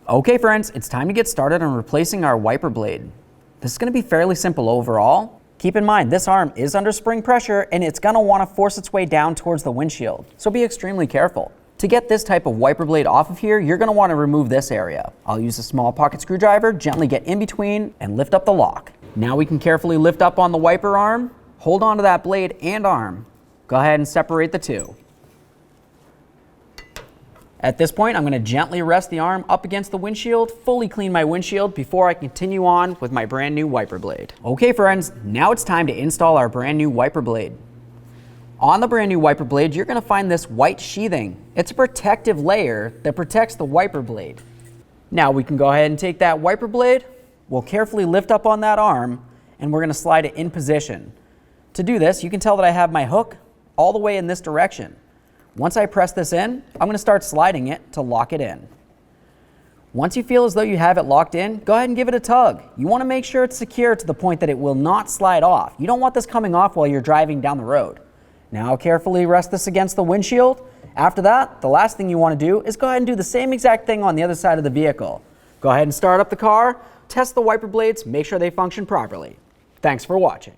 Okay friends, it's time to get started on replacing our wiper blade. This is going to be fairly simple overall. Keep in mind, this arm is under spring pressure and it's going to want to force its way down towards the windshield, so be extremely careful. To get this type of wiper blade off of here, you're going to want to remove this area. I'll use a small pocket screwdriver, gently get in between and lift up the lock. Now we can carefully lift up on the wiper arm, hold on to that blade and arm. Go ahead and separate the two. At this point, I'm going to gently rest the arm up against the windshield, fully clean my windshield before I continue on with my brand new wiper blade. Okay friends, now it's time to install our brand new wiper blade. On the brand new wiper blade, you're going to find this white sheathing. It's a protective layer that protects the wiper blade. Now we can go ahead and take that wiper blade, we'll carefully lift up on that arm, and we're going to slide it in position. To do this, you can tell that I have my hook all the way in this direction. Once I press this in, I'm going to start sliding it to lock it in. Once you feel as though you have it locked in, go ahead and give it a tug. You want to make sure it's secure to the point that it will not slide off. You don't want this coming off while you're driving down the road. Now carefully rest this against the windshield. After that, the last thing you want to do is go ahead and do the same exact thing on the other side of the vehicle. Go ahead and start up the car, test the wiper blades, make sure they function properly. Thanks for watching.